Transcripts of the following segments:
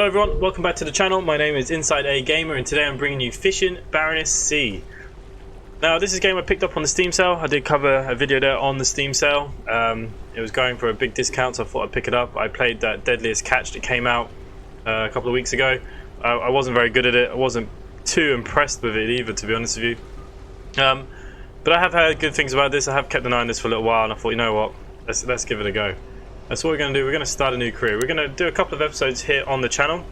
Hello everyone, welcome back to the channel. My name is InsideAgameR and today I'm bringing you fishing Barents Sea. Now this is a game I picked up on the Steam sale. I did cover a video there on the Steam sale. It was going for a big discount, so I thought I'd pick it up. I played that Deadliest Catch that came out a couple of weeks ago. I wasn't very good at it. I wasn't too impressed with it either, to be honest with you. But I have heard good things about this. I have kept an eye on this for a little while and I thought, you know what, let's give it a go. That's what we're going to do. We're going to start a new career. We're going to do a couple of episodes here on the channel.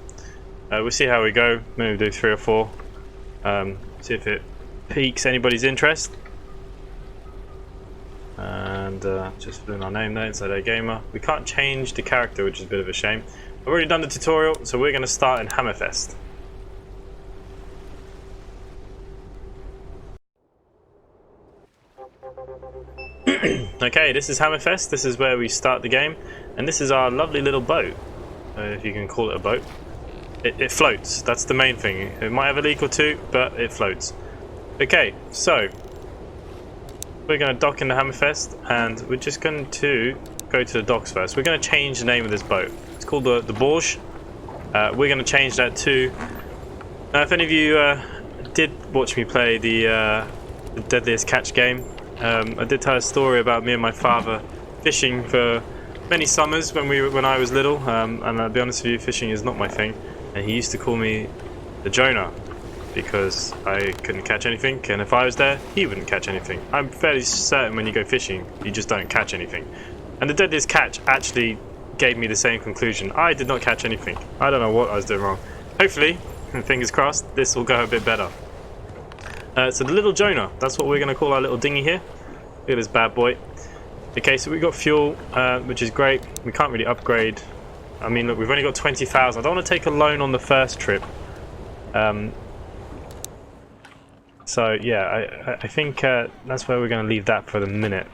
We'll see how we go. Maybe do 3 or 4. See if it piques anybody's interest. And just put in our name there, InsideAgameR. We can't change the character, which is a bit of a shame. I've already done the tutorial, so we're going to start in Hammerfest. Okay, this is Hammerfest. This is where we start the game, and this is our lovely little boat, if you can call it a boat. It floats. That's the main thing. It might have a leak or two, but it floats. Okay, so we're going to dock in the Hammerfest, and we're just going to go to the docks first. We're going to change the name of this boat. It's called the Borge. We're going to change that to. Now, if any of you did watch me play the Deadliest Catch game. I did tell a story about me and my father fishing for many summers when I was little, and I'll be honest with you, fishing is not my thing. And he used to call me the Jonah because I couldn't catch anything, and if I was there, he wouldn't catch anything. I'm fairly certain when you go fishing, you just don't catch anything. And the Deadliest Catch actually gave me the same conclusion. I did not catch anything. I don't know what I was doing wrong. Hopefully, fingers crossed, this will go a bit better. So the Little Jonah, that's what we're going to call our little dinghy here. Look at this bad boy. Okay, so we've got fuel, which is great. We can't really upgrade. I mean, look, we've only got 20,000. I don't want to take a loan on the first trip. So yeah, I think that's where we're going to leave that for the minute.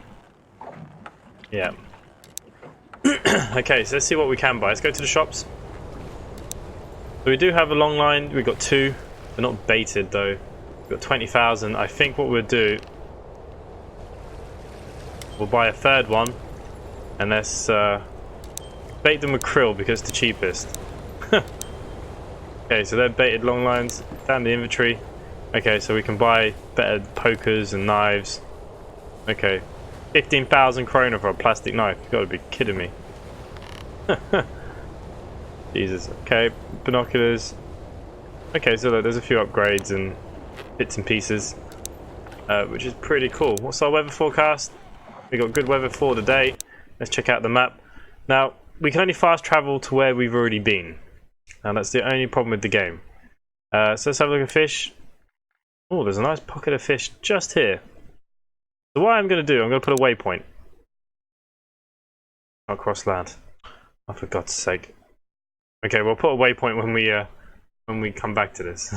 Yeah. Okay, so let's see what we can buy. Let's go to the shops. So we do have a long line. We've got 2. They're not baited though. Got 20,000. I think what we'll do, we'll buy a 3rd one, and let's bait them with krill because it's the cheapest. Okay, so they're baited long lines. Down the inventory. Okay, so we can buy better pokers and knives. Okay, 15,000 krona for a plastic knife. You've got to be kidding me. Jesus. Okay, binoculars. Okay, so look, there's a few upgrades and bits and pieces, which is pretty cool. What's our weather forecast? We got good weather for today. Let's check out the map. Now we can only fast travel to where we've already been, and that's the only problem with the game. So let's have a look at fish. Oh, there's a nice pocket of fish just here. So what I'm going to do, I'm going to put a waypoint. I'll cross land. Oh, for God's sake. Okay, we'll put a waypoint when we come back to this.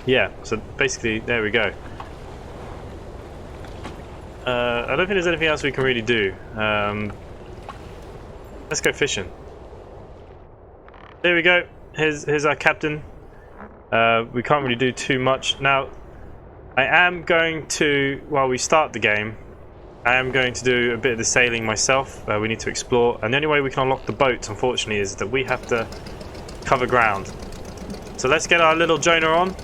Yeah, so basically, there we go. I don't think there's anything else we can really do. Let's go fishing. There we go. Here's our captain. We can't really do too much. Now, I am going to, while we start the game, I am going to do a bit of the sailing myself. We need to explore. And the only way we can unlock the boats, unfortunately, is that we have to cover ground. So let's get our little Jonah on.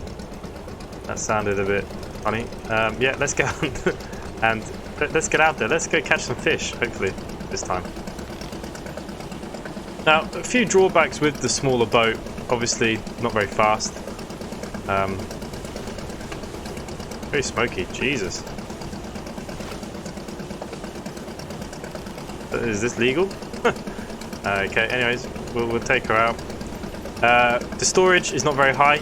That sounded a bit funny. Yeah, let's get on and let's get out there. Let's go catch some fish, hopefully, this time. Now, a few drawbacks with the smaller boat. Obviously, not very fast. Very smoky, Jesus. Is this legal? Okay, anyways, we'll take her out. The storage is not very high.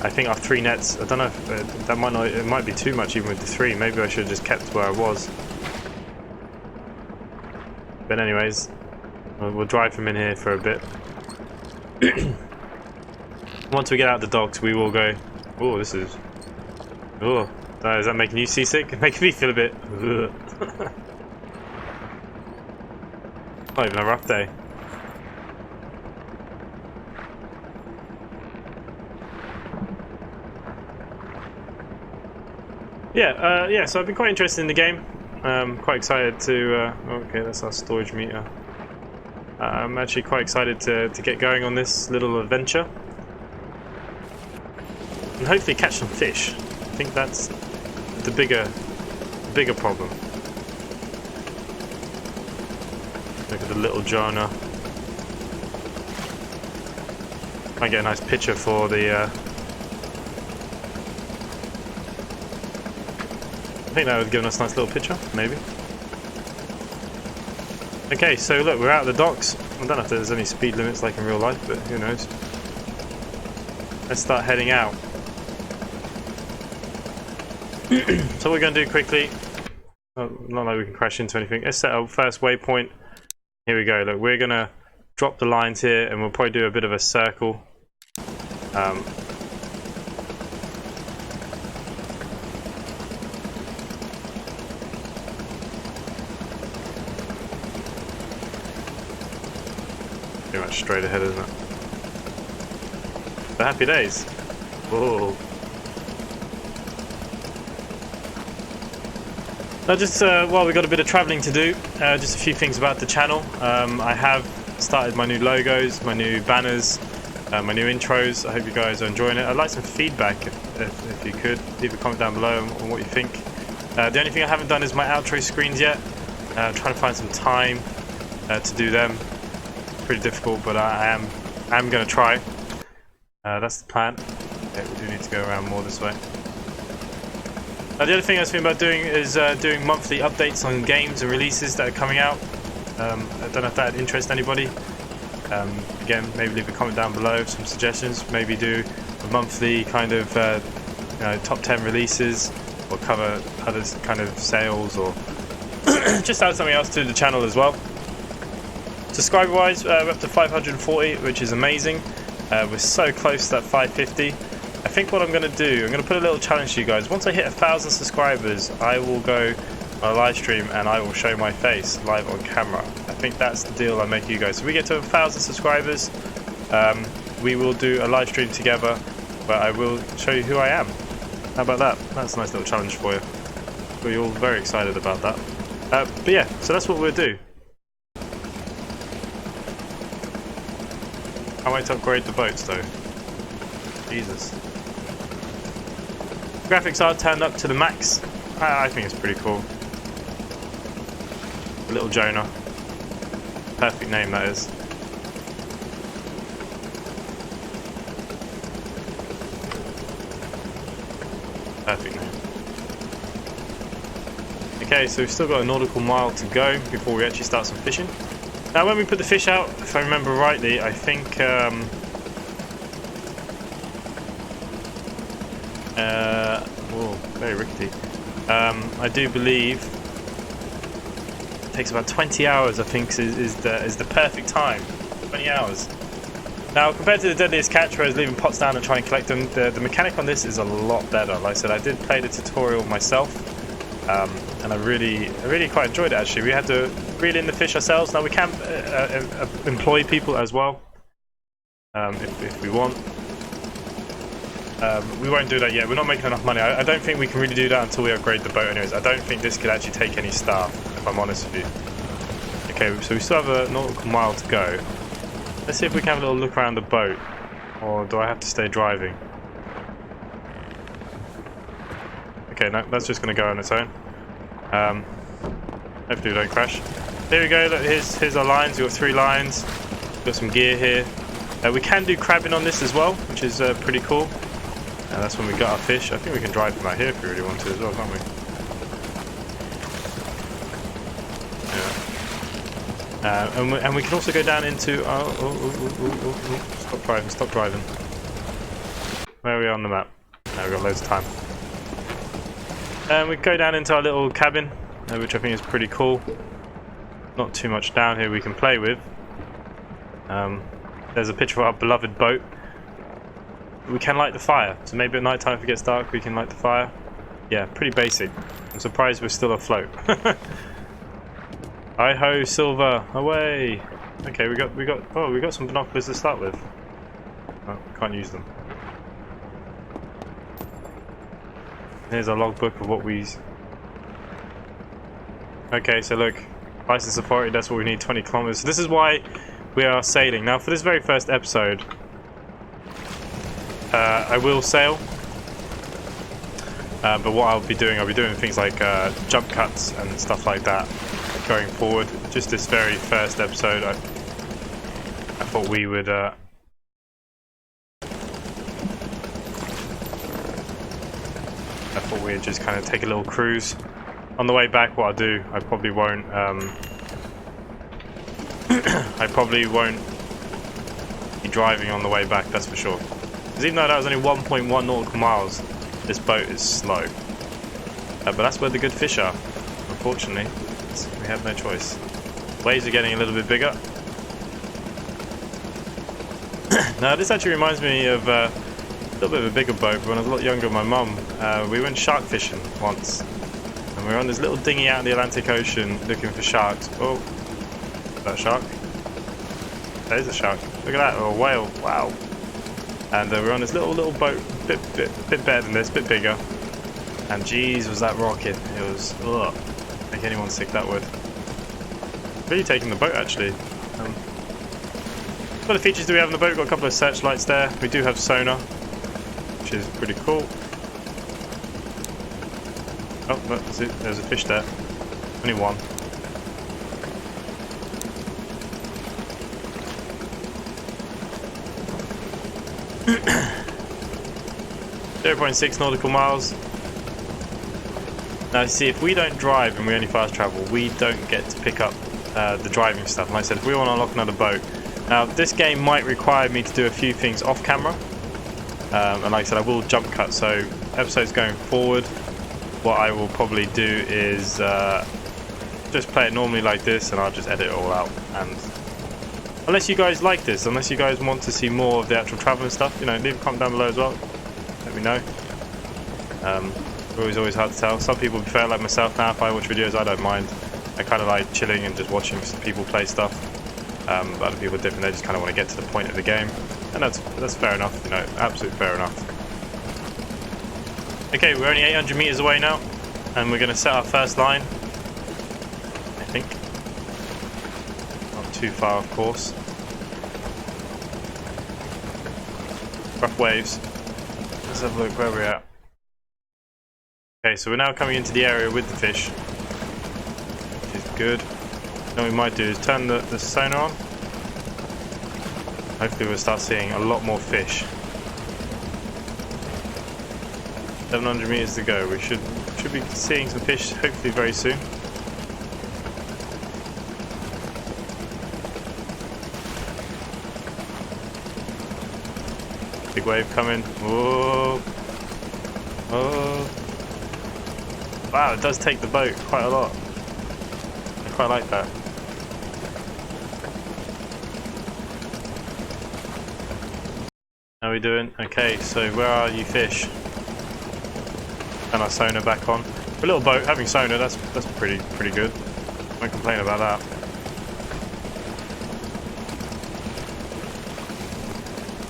I think our 3 nets, I don't know if that might not, it might be too much even with the 3. Maybe I should have just kept where I was. But anyways, we'll drive from in here for a bit. Once we get out the docks, we will go. Oh, this is. Oh, is that making you seasick? Making me feel a bit. Not even a rough day. Yeah, so I've been quite interested in the game. Quite excited to. Okay, that's our storage meter. I'm actually quite excited to get going on this little adventure. And hopefully catch some fish. I think that's the bigger problem. Look at the Little Jonah. Might get a nice picture for the... I think that would give us a nice little picture, maybe. Okay, so look, we're out of the docks. I don't know if there's any speed limits like in real life, but who knows. Let's start heading out. So what we're going to do quickly, not like we can crash into anything. Let's set our first waypoint. Here we go. Look, we're going to drop the lines here, and we'll probably do a bit of a circle. Pretty much straight ahead, isn't it? The happy days. Whoa. Now just while we've got a bit of travelling to do, just a few things about the channel. I have started my new logos, my new banners, my new intros. I hope you guys are enjoying it. I'd like some feedback if you could. Leave a comment down below on what you think. The only thing I haven't done is my outro screens yet. I'm trying to find some time to do them. Pretty difficult, but I am going to try. That's the plan. Okay, we do need to go around more this way. The other thing I was thinking about doing is doing monthly updates on games and releases that are coming out. I don't know if that would interest anybody. Again, maybe leave a comment down below with some suggestions. Maybe do a monthly kind of top 10 releases, or cover other kind of sales, or just add something else to the channel as well. Subscriber wise, we're up to 540, which is amazing. We're so close to that 550. I think what I'm going to do, I'm going to put a little challenge to you guys. Once I hit 1,000 subscribers, I will go on a live stream and I will show my face live on camera. I think that's the deal I make you guys. So we get to 1,000 subscribers, we will do a live stream together, but I will show you who I am. How about that? That's a nice little challenge for you. We're all very excited about that. But yeah, so that's what we'll do. Can't wait to upgrade the boats though. Jesus. Graphics are turned up to the max. I think it's pretty cool. Little Jonah. Perfect name that is. Perfect name. Okay, so we've still got a nautical mile to go before we actually start some fishing. Now when we put the fish out, if I remember rightly, I think whoa, very rickety. I do believe it takes about 20 hours, I think is the perfect time. 20 hours. Now compared to the Deadliest Catch, where I was leaving pots down and trying to collect them, the mechanic on this is a lot better. Like I said, I did play the tutorial myself, and I really quite enjoyed it actually. We had to reel in the fish ourselves. Now we can employ people as well, if we want. We won't do that yet. We're not making enough money. I don't think we can really do that until we upgrade the boat anyways. I don't think this could actually take any staff, if I'm honest with you. Okay, so we still have a nautical mile to go. Let's see if we can have a little look around the boat. Or do I have to stay driving? Okay, no, that's just going to go on its own. Hopefully we don't crash. There we go, look, here's our lines. We've got 3 lines. We've got some gear here. We can do crabbing on this as well, which is pretty cool. That's when we got our fish. I think we can drive them out here if we really want to as well, can't we? Yeah. And we can also go down into... Stop driving. Where are we on the map? Now we've got loads of time. And we go down into our little cabin, which I think is pretty cool. Not too much down here we can play with. There's a picture of our beloved boat. We can light the fire, so maybe at night time if it gets dark we can light the fire. Yeah, pretty basic. I'm surprised we're still afloat. Hi ho, silver, away! Okay, we got some binoculars to start with. Oh, can't use them. Here's our logbook of what we... Okay, so look, license authority, that's what we need, 20 kilometers. So this is why we are sailing. Now for this very first episode, I will sail. But what I'll be doing things like jump cuts and stuff like that going forward. Just this very first episode, I thought we would just kind of take a little cruise. On the way back, what I'll do, I probably won't be driving on the way back, that's for sure. Because even though that was only 1.1 nautical miles, this boat is slow. But that's where the good fish are. Unfortunately, we have no choice. Waves are getting a little bit bigger. Now this actually reminds me of a little bit of a bigger boat. When I was a lot younger, my mum, we went shark fishing once. And we were on this little dinghy out in the Atlantic Ocean looking for sharks. Oh, is that a shark? That is a shark. Look at that, or a whale, wow. And we were on this little boat, bit better than this, bit bigger. And geez, was that rocking. It was, ugh, make anyone sick, that would. Really taking the boat actually. What other features do we have on the boat? We've got a couple of searchlights there. We do have sonar, which is pretty cool. Oh, look, there's a fish there. Only one. .6 nautical miles. Now, you see, if we don't drive and we only fast travel, we don't get to pick up the driving stuff. And like I said, if we want to unlock another boat, now this game might require me to do a few things off camera. And like I said, I will jump cut. So episodes going forward, what I will probably do is just play it normally like this, and I'll just edit it all out. And unless you guys like this, unless you guys want to see more of the actual traveling stuff, you know, leave a comment down below as well. Let me know. Always hard to tell. Some people prefer, like myself now, if I watch videos, I don't mind. I kind of like chilling and just watching people play stuff. But other people are different, they just kind of want to get to the point of the game. And that's fair enough, you know, absolutely fair enough. Okay, we're only 800 meters away now, and we're going to set our first line, I think. Not too far, of course. Rough waves. Let's have a look where we're at. Okay, so we're now coming into the area with the fish, which is good. What we might do is turn the sonar on. Hopefully we'll start seeing a lot more fish. 700 meters to go. We should be seeing some fish hopefully very soon. Big wave coming. Whoa! Oh! Wow, it does take the boat quite a lot. I quite like that. How are we doing? Okay, so where are you fish? Turn our sonar back on. For a little boat, having sonar, that's pretty good. Won't complain about that.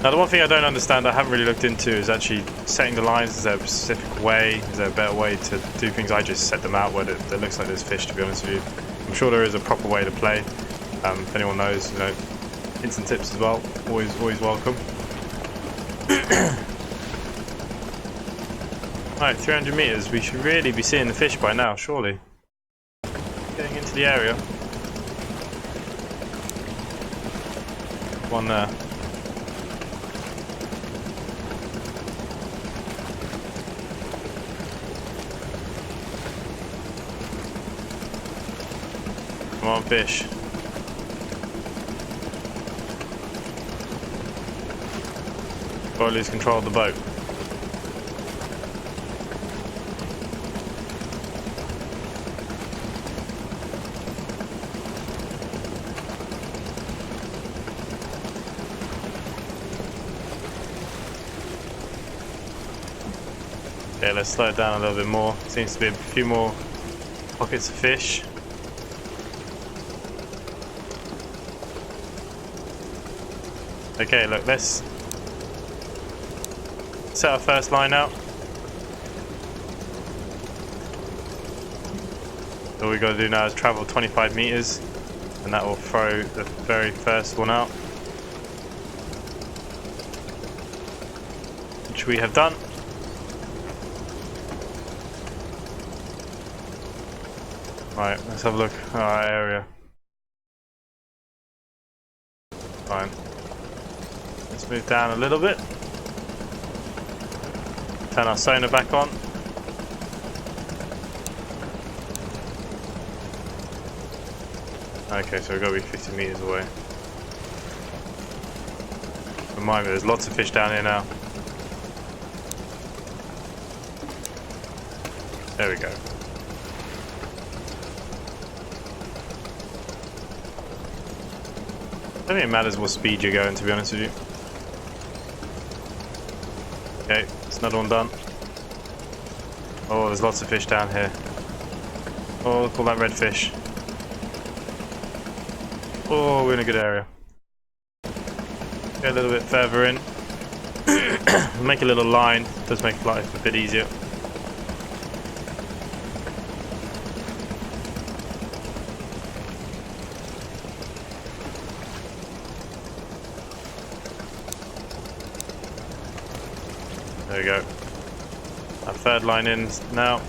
Now the one thing I don't understand, I haven't really looked into, is actually setting the lines. Is there a specific way? Is there a better way to do things? I just set them out where it looks like there's fish, to be honest with you. I'm sure there is a proper way to play. If anyone knows, you know, instant tips as well. Always welcome. Alright, 300 meters. We should really be seeing the fish by now, surely. Getting into the area. One there. Come on, fish. Before I lose control of the boat. Okay, let's slow it down a little bit more. Seems to be a few more pockets of fish. Okay, look, let's set our first line out. All we got to do now is travel 25 meters. and that will throw the very first one out, which we have done. Right, let's have a look at our area. Fine. Let's move down a little bit. Turn our sonar back on. Okay, so we've got to be 50 meters away. Remind me, there's lots of fish down here now. There we go. I don't think it matters what speed you're going, to be honest with you. Okay, it's another one done. Oh, there's lots of fish down here. Oh, look at all that red fish. Oh, we're in a good area. Get a little bit further in. Make a little line. Does make life a bit easier. There we go. Our third line in now.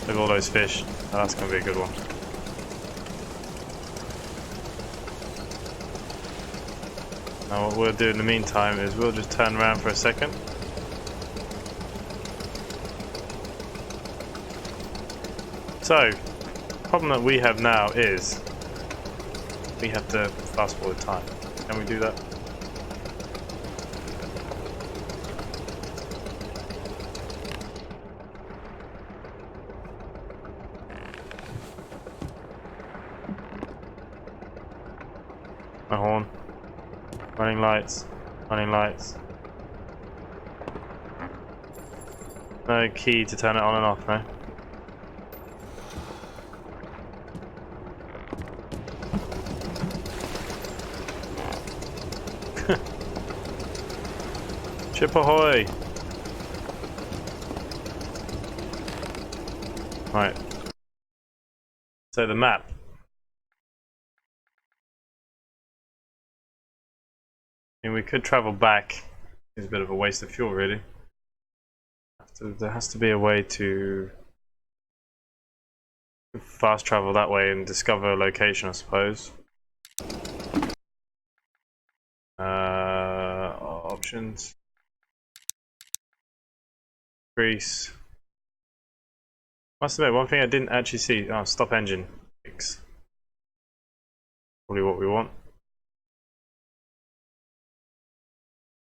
Look at all those fish. Oh, that's going to be a good one. Now what we'll do in the meantime is we'll just turn around for a second. So, the problem that we have now is we have to fast forward time. Can we do that? My horn. Running lights. Running lights. No key to turn it on and off, no? Ship ahoy! Right. So the map. I mean, we could travel back. It's a bit of a waste of fuel, really. There has to be a way to fast travel that way and discover a location, I suppose. Options. Grease. Must admit, one thing I didn't actually see. Oh, stop engine. Fix. Probably what we want.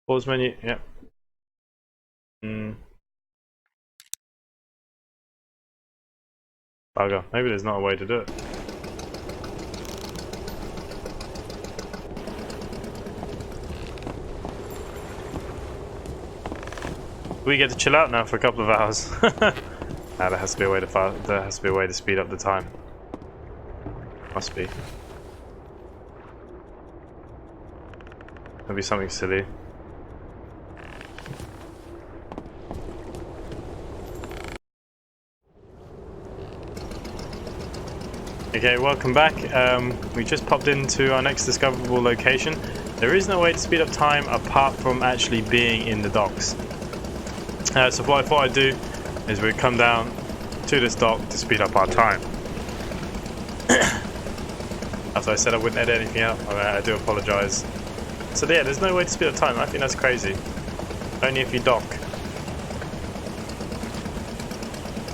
Pause menu. Yep. Bugger. Maybe there's not a way to do it. We get to chill out now for a couple of hours. Nah, there has to be a way to there has to be a way to speed up the time. Must be. Maybe something silly. Okay, welcome back. We just popped into our next discoverable location. There is no way to speed up time apart from actually being in the docks. So what I thought I'd do is we'd come down to this dock to speed up our time. After I said I wouldn't edit anything out, I do apologise. So yeah, there's no way to speed up time. I think that's crazy. Only if you dock.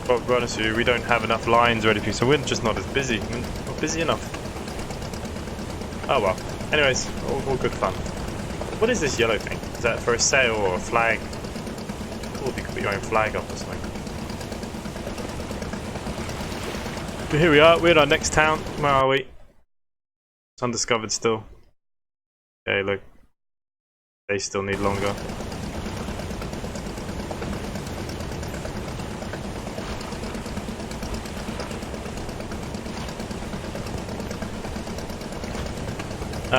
But to be honest with you, we don't have enough lines or anything, so we're just not as busy. We're not busy enough. Oh well. Anyways, all good fun. What is this yellow thing? Is that for a sail or a flag? Oh, you could put your own flag up or something. But here we are, we're in our next town. Where are we? It's undiscovered still. Okay, look. They still need longer.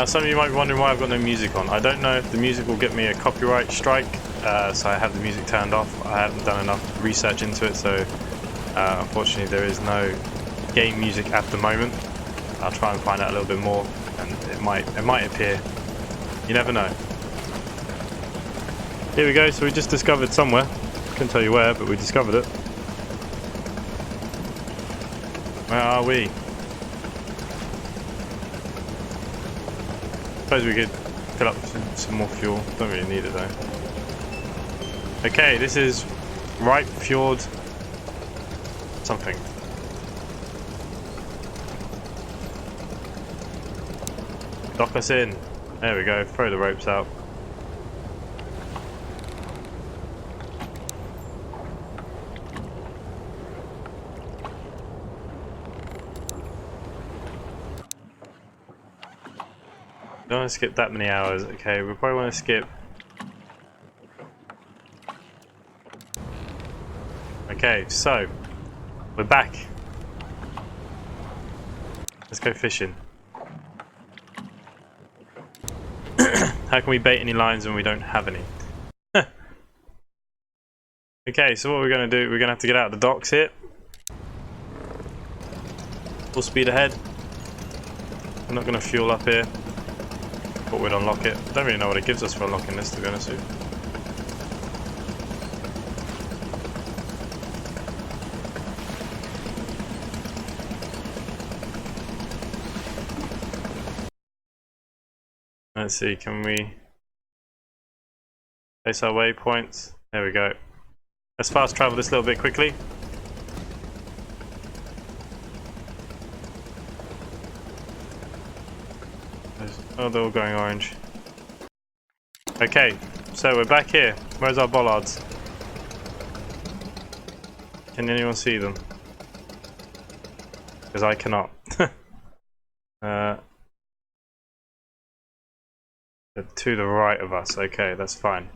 Some of you might be wondering why I've got no music on. I don't know if the music will get me a copyright strike, so I have the music turned off. I haven't done enough research into it, so Unfortunately, there is no game music at the moment. I'll try and find out a little bit more, and it might appear. You never know. Here we go. So we just discovered somewhere. Couldn't tell you where, but we discovered it. Where are we? Suppose we could fill up some more fuel. Don't really need it though. Okay, this is Ripe Fjord something. Dock us in. There we go. Throw the ropes out. Don't want to skip that many hours. Okay, we probably want to skip. Okay, so we're back. Let's go fishing. How can we bait any lines when we don't have any? Okay, so what we're going to do, we're going to have to get out of the docks here. Full speed ahead. We're not going to fuel up here. Thought we'd unlock it. Don't really know what it gives us for unlocking this, to be honest with you. Let's see, can we place our waypoints? There we go. Let's fast travel this a little bit quickly. Oh, they're all going orange. Okay, so we're back here. Where's our bollards? Can anyone see them? Because I cannot. They're to the right of us. Okay, that's fine.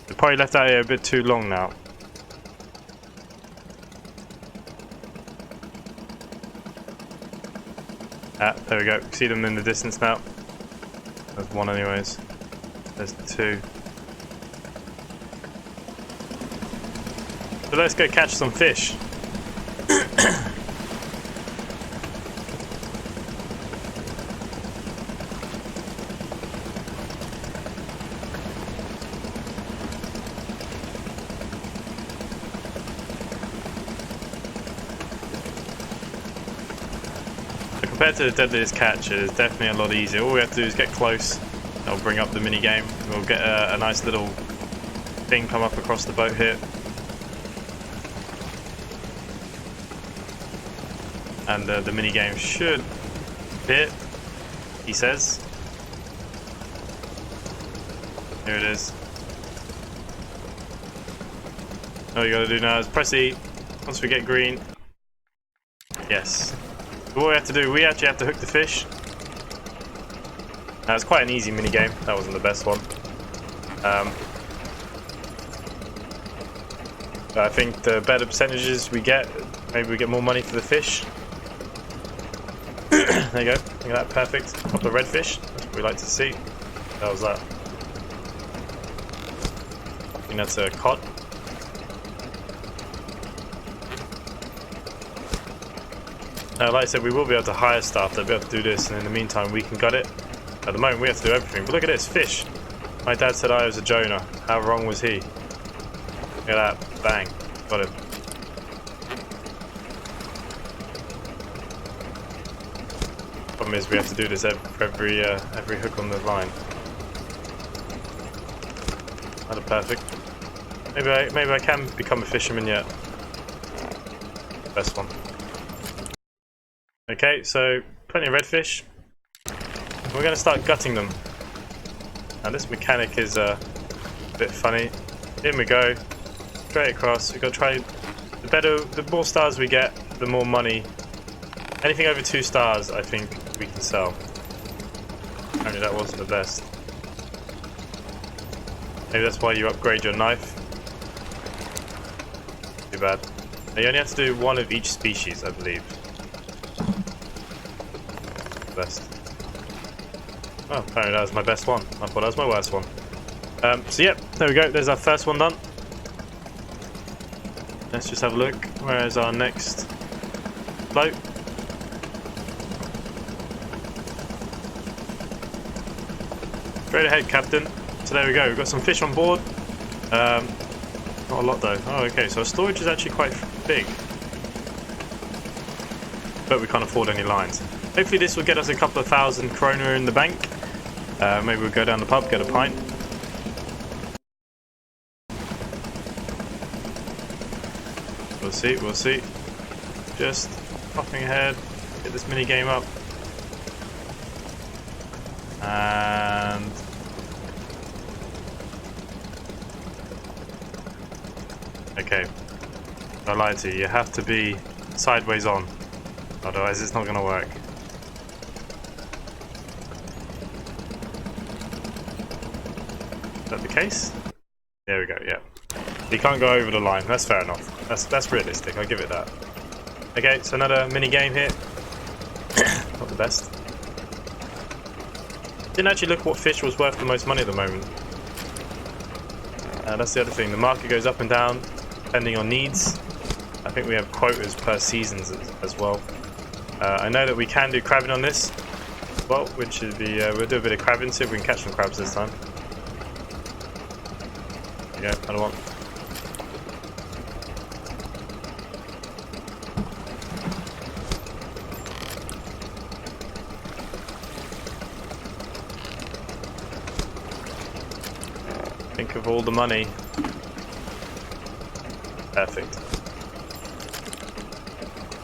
They're probably left out here a bit too long now. Ah, there we go. See them in the distance now. There's one anyways. There's two. So let's go catch some fish. Compared to the deadliest catch, it is definitely a lot easier. All we have to do is get close. That'll bring up the mini game. We'll get a nice little thing come up across the boat here. And the mini game should appear, he says. Here it is. All you gotta do now is press E. Once we get green. Yes. What we have to do, we actually have to hook the fish. Now, it's quite an easy mini game. That wasn't the best one. But I think the better percentages we get, maybe we get more money for the fish. There you go. Look at that, perfect. Couple of redfish. That's what we like to see. That was that. I think that's a cod. Like I said, we will be able to hire staff that'll be able to do this, and in the meantime we can gut it. At the moment we have to do everything, but look at this, fish! My dad said I was a Jonah. How wrong was he? Look at that, bang, got him. Problem is we have to do this every hook on the line. Not perfect. Maybe I can become a fisherman yet. Best one. Okay, so plenty of redfish. We're going to start gutting them. Now this mechanic is a bit funny. In we go, straight across. We've got to try. The more stars we get, the more money. Anything over 2 stars, I think we can sell. Apparently that wasn't the best. Maybe that's why you upgrade your knife. Too bad. Now you only have to do 1 of each species, I believe. Best. Oh, apparently that was my best one. I thought that was my worst one. So yep, there we go. There's our first one done. Let's just have a look. Where is our next boat? Straight ahead, Captain. So there we go. We've got some fish on board. Not a lot though. Oh, okay. So our storage is actually quite big, but we can't afford any lines. Hopefully this will get us a couple of thousand kroner in the bank. Maybe we'll go down the pub, get a pint. We'll see, we'll see. Just popping ahead, get this mini game up. And okay, I lied to you. You have to be sideways on, otherwise it's not going to work. Is that the case? There we go. Yeah, you can't go over the line. That's fair enough. That's realistic. I'll give it that. Okay, so another mini game here. Not the best. Didn't actually look what fish was worth the most money at the moment. That's the other thing. The market goes up and down depending on needs. I think we have quotas per seasons as well. I know that we can do crabbing on this as well, which should be we'll do a bit of crabbing, see if we can catch some crabs this time. There you go, another one. Think of all the money. Perfect.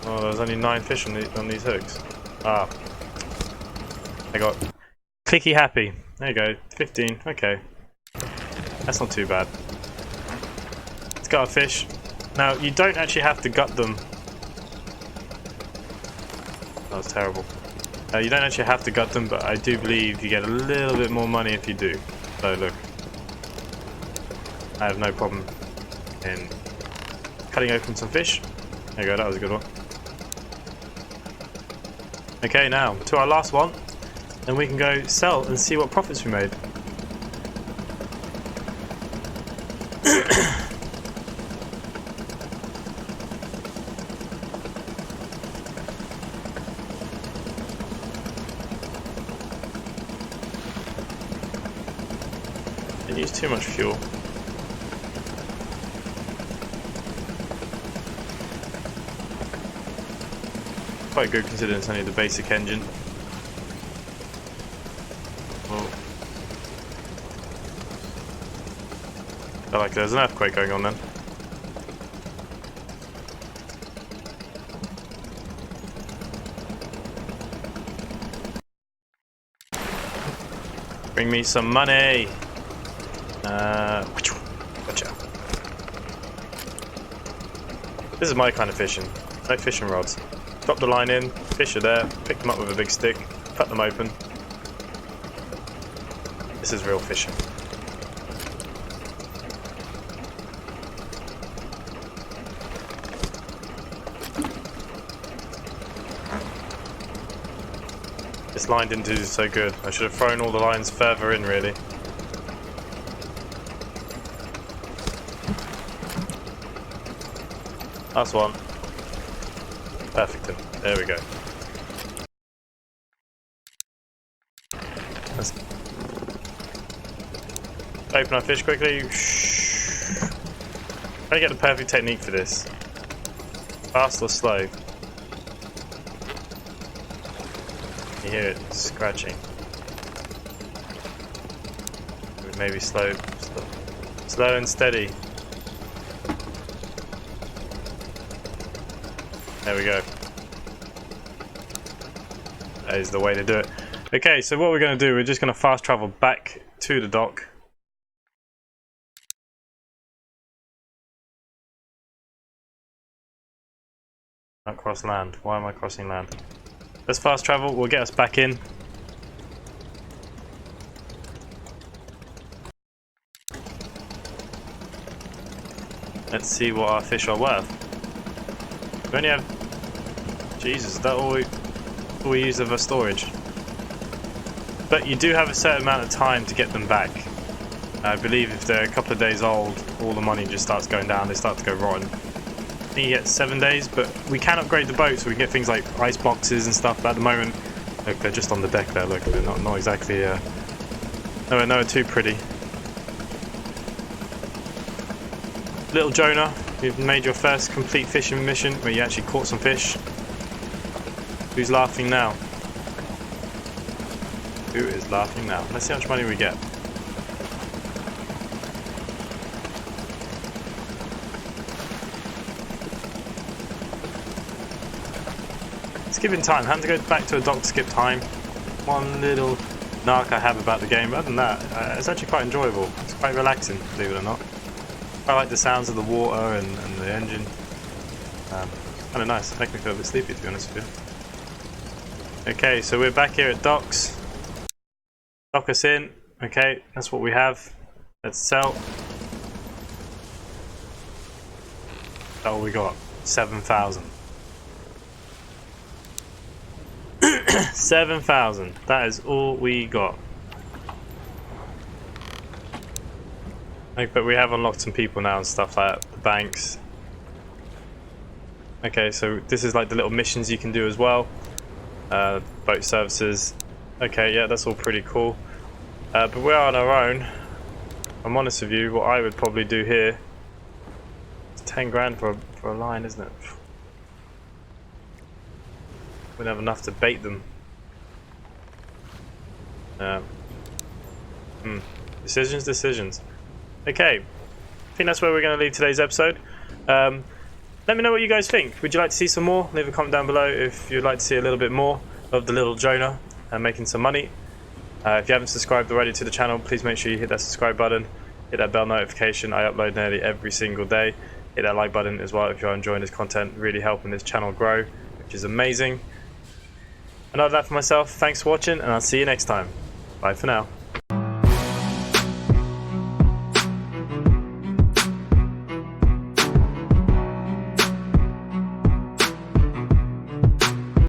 Oh, there's only 9 fish on these hooks. Ah. I got clicky happy. There you go, 15. Okay. That's not too bad. Let's get our fish. Now, you don't actually have to gut them. That was terrible. You don't actually have to gut them, but I do believe you get a little bit more money if you do. So, look. I have no problem in cutting open some fish. There you go, that was a good one. Okay, now to our last one, and we can go sell and see what profits we made. Didn't use too much fuel. Quite good considering it's only the basic engine. Oh. Felt like there's an earthquake going on then. Bring me some money! Gotcha. This is my kind of fishing. Like fishing rods. Drop the line in, fish are there, pick them up with a big stick, cut them open. This is real fishing. This line didn't do so good. I should have thrown all the lines further in, really. Last one. Perfect. There we go. Let's open our fish quickly. Try to get the perfect technique for this. Fast or slow? You hear it scratching. Maybe slow and steady. There we go. That is the way to do it. Okay, so what we're going to do, we're just going to fast travel back to the dock. Not cross land. Why am I crossing land? Let's fast travel, we'll get us back in. Let's see what our fish are worth. We only have... Jesus, is that all we use of our storage? But you do have a certain amount of time to get them back. I believe if they're a couple of days old, all the money just starts going down, they start to go rotten. think you get 7 days, but we can upgrade the boat so we can get things like ice boxes and stuff. But at the moment, look, they're just on the deck there. Look, they're not exactly nowhere too pretty. Little Jonah, you've made your first complete fishing mission where you actually caught some fish. Who's laughing now? Who is laughing now? Let's see how much money we get. Skipping time. Having to go back to a dock to skip time. One little narc I have about the game. Other than that, it's actually quite enjoyable. It's quite relaxing, believe it or not. I like the sounds of the water and the engine. Kind of nice. Make me feel a bit sleepy, to be honest with you. Okay, so we're back here at docks. Dock us in. Okay, that's what we have. Let's sell. That's all we got. 7,000. 7,000. That is all we got. But we have unlocked some people now and stuff like that. The banks. Okay, so this is like the little missions you can do as well. Boat services. Okay, yeah, that's all pretty cool. But we're on our own. I'm honest with you, what I would probably do here. It's 10 grand for a line, isn't it? Wouldn't have enough to bait them. Decisions. Okay, I think that's where we're going to leave today's episode. Let me know what you guys think. Would you like to see some more? Leave a comment down below if you'd like to see a little bit more of the Little Jonah and making some money. If you haven't subscribed already to the channel, please make sure you hit that subscribe button, hit that bell notification. I upload nearly every single day. Hit that like button as well if you're enjoying this content, really helping this channel grow, which is amazing. And other than that, for myself, thanks for watching, and I'll see you next time. Bye for now.